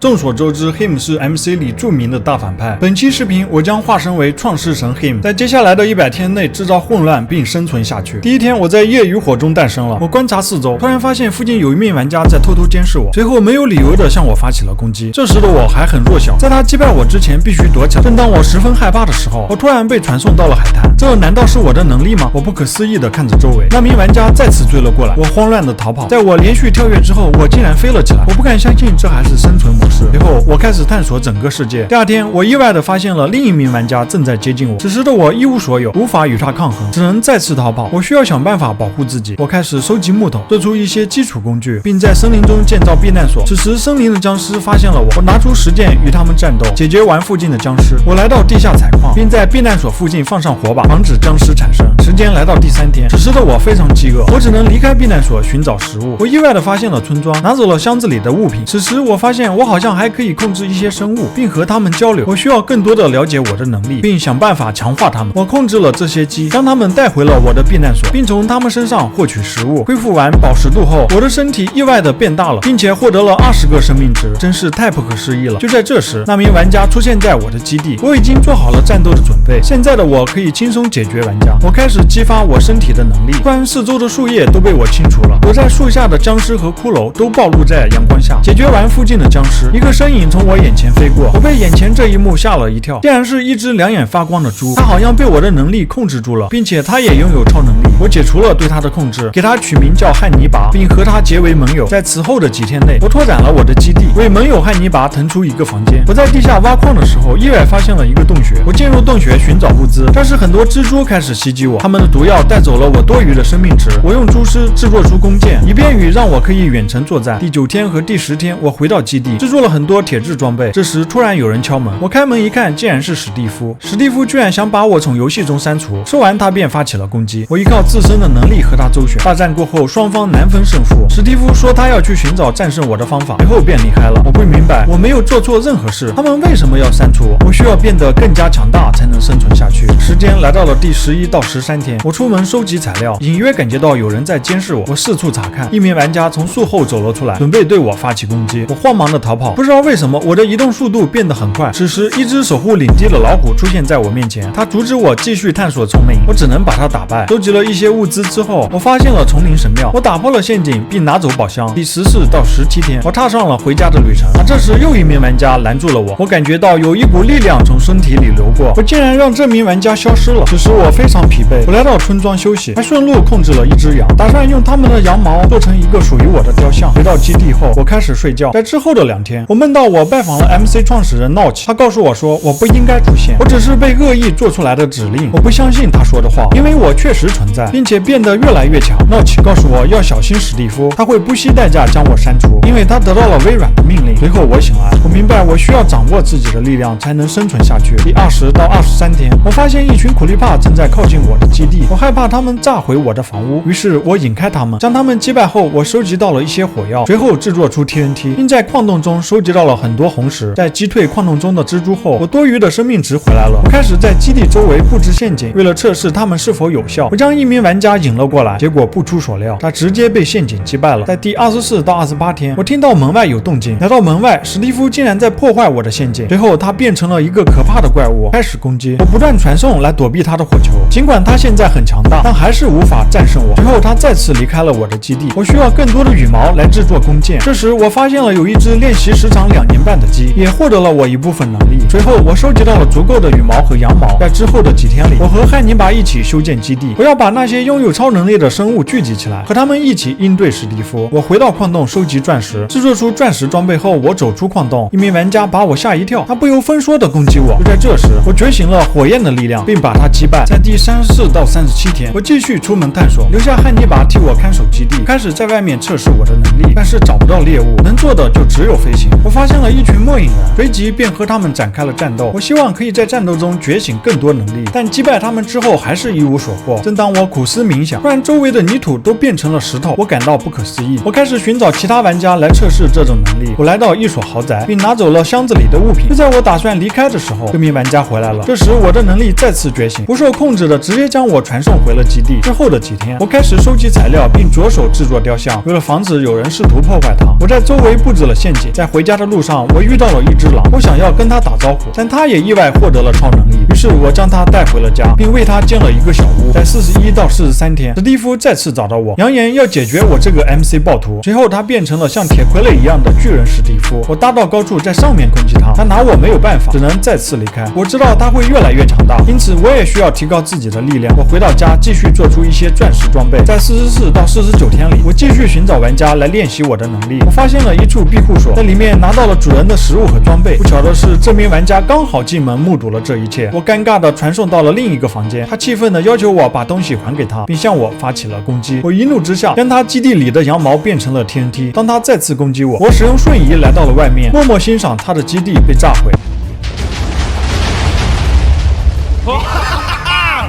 众所周知 Him 是 MC 里著名的大反派。本期视频我将化身为创世神 Him， 在接下来的100天内制造混乱并生存下去。第一天，我在夜与火中诞生了。我观察四周，突然发现附近有一名玩家在偷偷监视我，随后没有理由的向我发起了攻击。这时的我还很弱小，在他击败我之前必须躲起来。正当我十分害怕的时候，我突然被传送到了海滩。这难道是我的能力吗？我不可思议的看着周围，那名玩家再次追了过来。我慌乱的逃跑，在我连续跳跃之后，我竟然飞了起来。我不敢相信这还是生存模式。随后我开始探索整个世界。第二天，我意外的发现了另一名玩家正在接近我。此时的我一无所有，无法与他抗衡，只能再次逃跑。我需要想办法保护自己。我开始收集木头，做出一些基础工具，并在森林中建造避难所。此时森林的僵尸发现了我，我拿出石剑与他们战斗，解决完附近的僵尸。我来到地下采矿，并在避难所附近放上火把，防止僵尸产生。时间来到第3天，此时的我非常饥饿，我只能离开避难所寻找食物。我意外的发现了村庄，拿走了箱子里的物品。此时我发现我好像还可以控制一些生物，并和他们交流。我需要更多的了解我的能力，并想办法强化他们。我控制了这些鸡，将他们带回了我的避难所，并从他们身上获取食物。恢复完饱食度后，我的身体意外的变大了，并且获得了20个生命值，真是太不可思议了。就在这时，那名玩家出现在我的基地，我已经做好了战斗的准备。现在的我可以轻松解决玩家。我开始激发我身体的能力，突然四周的树叶都被我清除了，躲在树下的僵尸和骷髅都暴露在阳光下。解决完附近的僵尸，一个身影从我眼前飞过，我被眼前这一幕吓了一跳，竟然是一只两眼发光的猪。它好像被我的能力控制住了，并且它也拥有超能力。我解除了对它的控制，给它取名叫汉尼拔，并和它结为盟友。在此后的几天内，我拓展了我的基地，为盟友汉尼拔腾出一个房间。我在地下挖矿的时候，意外发现了一个洞穴。我进入洞穴寻找物资，但是很多蜘蛛开始袭击我，它们的毒药带走了我多余的生命值。我用蛛丝制作出弓箭，以便于让我可以远程作战。第9天和第10天，我回到基地，制作了很多铁质装备。这时突然有人敲门，我开门一看，竟然是史蒂夫。史蒂夫居然想把我从游戏中删除。说完，他便发起了攻击。我依靠自身的能力和他周旋。大战过后，双方难分胜负。史蒂夫说他要去寻找战胜我的方法，随后便离开了。我不明白，我没有做错任何事，他们为什么要删除我？我需要变得更加强大才能生存下去。时间来到了第11到13天，我出门收集材料，隐约感觉到有人在监视我。我四处查看，一名玩家从树后走了出来，准备对我发起攻击。我慌忙的逃跑，不知道为什么我的移动速度变得很快。此时，一只守护领地的老虎出现在我面前，它阻止我继续探索丛林，我只能把它打败。收集了一些物资之后，我发现了丛林神庙，我打破了陷阱，并拿走宝箱。第14到17天，我踏上了回家的旅程。这时又一名玩家拦住了我，我感觉到有一股力量从身体里流过，我竟然让这名玩家消失了。此时我非常疲惫，我来到村庄休息，还顺路控制了一只羊，打算用它们的羊毛做成一个属于我的雕像。回到基地后，我开始睡觉。在之后的2天，我梦到我拜访了 MC 创始人闹奇，他告诉我说我不应该出现，我只是被恶意做出来的指令。我不相信他说的话，因为我确实存在，并且变得越来越强。闹奇告诉我要小心史蒂夫，他会不惜代价将我删除，因为他得到了微软的命令。随后我醒来，我明白我需要掌握自己的力量才能生存下去。第20到23天，我发现一群苦力怕正在靠近我的基地，我害怕他们炸毁我的房屋，于是我引开他们，将他们击败后，我收集到了一些火药，随后制作出 TNT， 并在矿洞中收集到了很多红石。在击退矿洞中的蜘蛛后，我多余的生命值回来了。我开始在基地周围布置陷阱，为了测试它们是否有效，我将一名玩家引了过来，结果不出所料，他直接被陷阱击败了。在第24到28天，我听到门外有动静，来到门外，史蒂夫竟然在破坏我的陷阱，随后他变成了一个可怕的怪物，开始攻击我，不断传送来躲避他的火球。尽管他现在很强大，但还是无法战胜我。随后他再次离开了我的基地，我需要更多的羽毛来制作弓箭。这时我发现了有一只练习时长2年半的鸡，也获得了我一部分能力。随后我收集到了足够的羽毛和羊毛。在之后的几天里，我和汉尼拔一起修建基地，我要把那些拥有超能力的生物聚集起来，和他们一起应对史蒂夫。我回到矿洞收集钻石，制作出钻石装备后，我走出矿洞，一名玩家把我吓一跳，他不由分说的攻击我。就在这时，我觉醒了火焰的力量，并把他击败。在第34到37天，我继续出门探索，留下汉尼拔替我看守基地，开始在外面测试我的能力，但是找不到猎物，能做的就只有飞行。我发现了一群末影人，随即便和他们展开了战斗。我希望可以在战斗中觉醒更多能力，但击败他们之后还是一无所获。正当我苦思冥想，突然周围的泥土都变成了石头，我感到不可思议。我开始寻找其他玩家来测试这种能力。我来到一所豪宅，并拿走了箱子里的物品。就在我打算离开的时候，这名玩家回来了。这时我的能力再次觉醒，不受控制的直接将我传送回了基地。之后的几天，我开始收集材料并着手制作雕像。为了防止有人试图破坏它，我在周围布置了陷阱。在回家的路上，上，我遇到了一只狼，我想要跟它打招呼，但它也意外获得了超能力，于是我将它带回了家，并为它建了一个小屋。在41到43天，史蒂夫再次找到我，扬言要解决我这个 MC 暴徒。随后他变成了像铁傀儡一样的巨人史蒂夫，我搭到高处在上面攻击他，他拿我没有办法，只能再次离开。我知道他会越来越强大，因此我也需要提高自己的力量。我回到家继续做出一些钻石装备。在44到49天里，我继续寻找玩家来练习我的能力。我发现了一处庇护所，在里面拿到了主人的食物和装备。不巧的是，这名玩家刚好进门目睹了这一切。我尴尬地传送到了另一个房间，他气愤地要求我把东西还给他，并向我发起了攻击。我一怒之下将他基地里的羊毛变成了 TNT。当他再次攻击我，我使用瞬移来到了外面，默默欣赏他的基地被炸毁。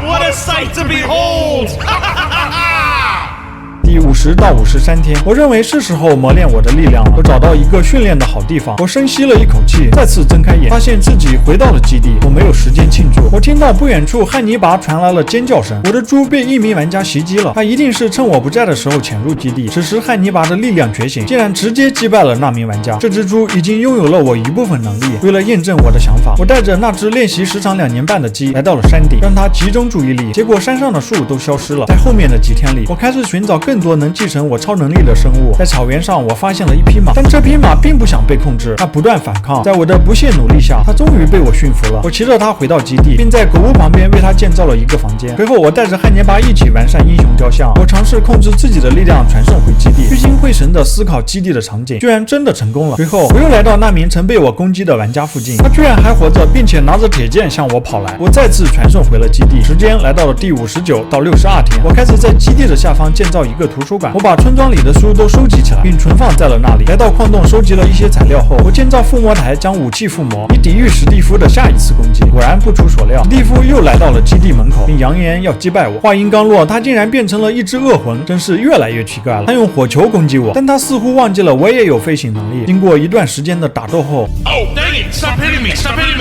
What a sight to behold! 第50到53天，我认为是时候磨练我的力量了。我找到一个训练的好地方，我深吸了一口气，再次睁开眼，发现自己回到了基地。我没有时间庆祝，我听到不远处汉尼拔传来了尖叫声。我的猪被一名玩家袭击了，他一定是趁我不在的时候潜入基地。此时汉尼拔的力量觉醒，竟然直接击败了那名玩家。这只猪已经拥有了我一部分能力。为了验证我的想法，我带着那只练习时长2年半的鸡来到了山顶，让它集中注意力。结果山上的树都消失了。在后面的几天里，我开始寻找更多能继承我超能力的生物。在草原上，我发现了一匹马，但这匹马并不想被控制，它不断反抗。在我的不懈努力下，它终于被我驯服了。我骑着它回到基地，并在狗屋旁边为它建造了一个房间。随后，我带着汉尼拔一起完善英雄雕像。我尝试控制自己的力量传送回基地，聚精会神地思考基地的场景，居然真的成功了。随后，我又来到那名曾被我攻击的玩家附近，他居然还活着，并且拿着铁剑向我跑来。我再次传送回了基地。时间来到了第59到62天，我开始在基地的下方建造一个图书馆。我把村庄里的书都收集起来，并存放在了那里。来到矿洞收集了一些材料后，我建造附魔台，将武器附魔，以抵御史蒂夫的下一次攻击。果然不出所料，史蒂夫又来到了基地门口，并扬言要击败我。话音刚落，他竟然变成了一只恶魂，真是越来越奇怪了。他用火球攻击我，但他似乎忘记了我也有飞行能力。经过一段时间的打斗后，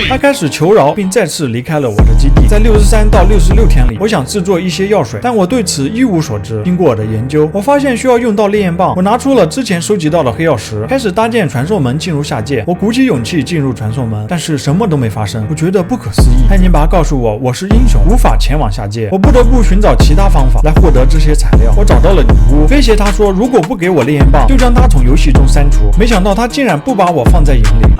他开始求饶，并再次离开了我的基地。在63到66天里，我想制作一些药水，但我对此一无所知。经过我的研究，我发现需要用到烈焰棒。我拿出了之前收集到的黑曜石，开始搭建传送门进入下界。我鼓起勇气进入传送门，但是什么都没发生。我觉得不可思议。汉尼拔告诉我，我是英雄，无法前往下界。我不得不寻找其他方法来获得这些材料。我找到了女巫，威胁她说，如果不给我烈焰棒，就将她从游戏中删除。没想到她竟然不把我放在眼里。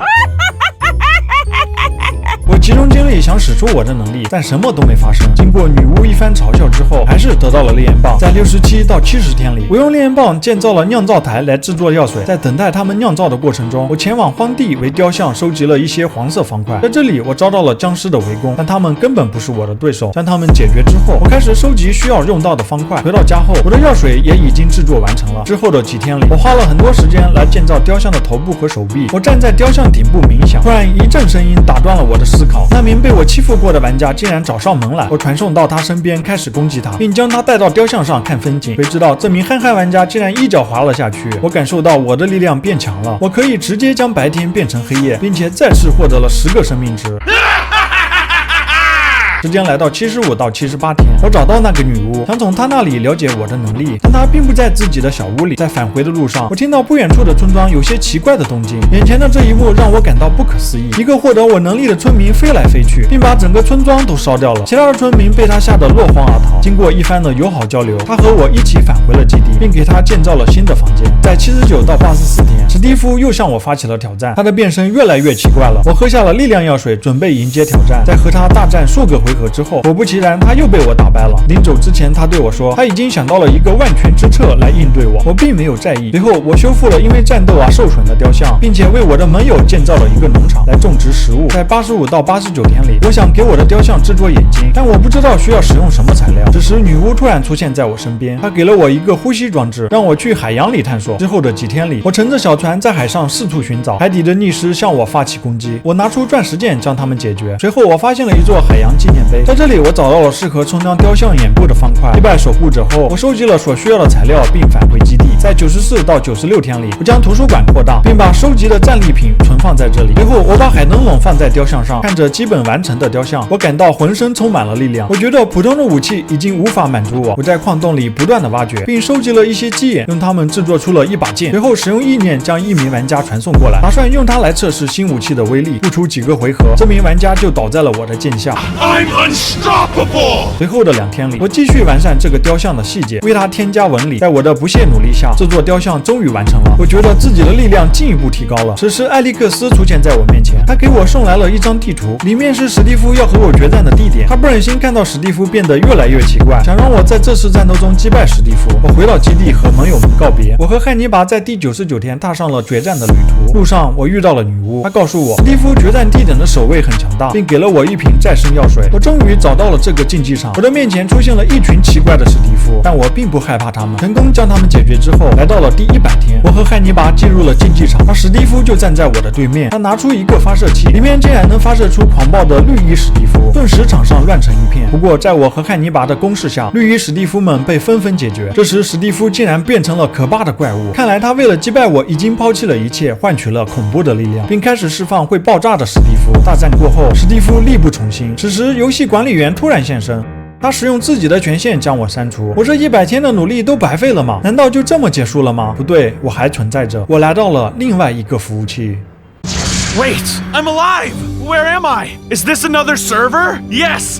我集中精力想使出我的能力，但什么都没发生。经过女巫一番嘲笑之后，还是得到了烈焰棒。在67到70天里，我用烈焰棒建造了酿造台来制作药水。在等待他们酿造的过程中，我前往荒地为雕像收集了一些黄色方块。在这里，我遭到了僵尸的围攻，但他们根本不是我的对手。将他们解决之后，我开始收集需要用到的方块。回到家后，我的药水也已经制作完成了。之后的几天里，我花了很多时间来建造雕像的头部和手臂。我站在雕像顶部冥想，突然一阵声音打断了我的思考。那名被我欺负过的玩家竟然找上门来，我传送到他身边，开始攻击他，并将他带到雕像上看风景。谁知道这名憨憨玩家竟然一脚滑了下去。我感受到我的力量变强了，我可以直接将白天变成黑夜，并且再次获得了10个生命值。时间来到75到78天，我找到那个女巫，想从她那里了解我的能力，但她并不在自己的小屋里。在返回的路上，我听到不远处的村庄有些奇怪的动静，眼前的这一幕让我感到不可思议。一个获得我能力的村民飞来飞去，并把整个村庄都烧掉了，其他的村民被他吓得落荒而逃。经过一番的友好交流，他和我一起返回了基地，并给他建造了新的房间。在79到84天，史蒂夫又向我发起了挑战，他的变身越来越奇怪了。我喝下了力量药水，准备迎接挑战。在和他大战数个回合之后，果不其然，他又被我打败了。临走之前，他对我说，他已经想到了一个万全之策来应对我。我并没有在意。随后，我修复了因为战斗而受损的雕像，并且为我的盟友建造了一个农场来种植食物。在85到89天里，我想给我的雕像制作眼睛，但我不知道需要使用什么材料。此时，女巫突然出现在我身边，她给了我一个呼吸装置，让我去海洋里探索。之后的几天里，我乘着小船在海上四处寻找，海底的溺尸向我发起攻击，我拿出钻石剑将他们解决。随后，我发现了一座海洋纪念碑，在这里我找到了适合充当雕像眼部的方块。击败守护者后，我收集了所需要的材料并返回基地。在94到96天里，我将图书馆扩大，并把收集的战利品存放在这里。随后，我把海灯笼放在雕像上，看着基本完成的雕像，我感到浑身充满了力量。我觉得普通的武器已经无法满足我。我在矿洞里不断的挖掘，并收集了一些鸡眼，用它们制作出了一把剑。随后使用意念将一名玩家传送过来，打算用它来测试新武器的威力。不出几个回合，这名玩家就倒在了我的剑下。I'm unstoppable! 随后的2天里，我继续完善这个雕像的细节，为它添加纹理。在我的不懈努力下，这座雕像终于完成了。我觉得自己的力量进一步提高了。此时，艾利克斯出现在我面前，他给我送来了一张地图，里面是史蒂夫要和我决战的地点。他不忍心看到史蒂夫变得越来越奇怪，想让我在这次战斗中击败史蒂夫。我回到基地和盟友们告别。我和汉尼拔在第99天踏上了决战的旅途。路上，我遇到了女巫，她告诉我，史蒂夫决战地点的守卫很强大，并给了我一瓶再生药水。我终于找到了这个竞技场。我的面前出现了一群奇怪的史蒂夫，但我并不害怕他们。成功将他们解决之后，来到了第100天。我和汉尼拔进入了竞技场，而史蒂夫就站在我的对面。他拿出一个发射器，里面竟然能发射出狂暴的绿衣史蒂夫，顿时场上乱成一片。不过在我和汉尼拔的攻势下，绿衣史蒂夫们被纷纷解决。这时史蒂夫竟然变成了可怕的怪物，看来他为了击败我已经抛弃了一切，换取了恐怖的力量，并开始释放会爆炸的史蒂夫。大战过后，史蒂夫力不从心。此时游戏管理员突然现身，他使用自己的权限将我删除。我这100天的努力都白费了吗？难道就这么结束了吗？不对，我还存在着。我来到了另外一个服务器。Wait, I'm alive! Where am I? Is this another server? Yes!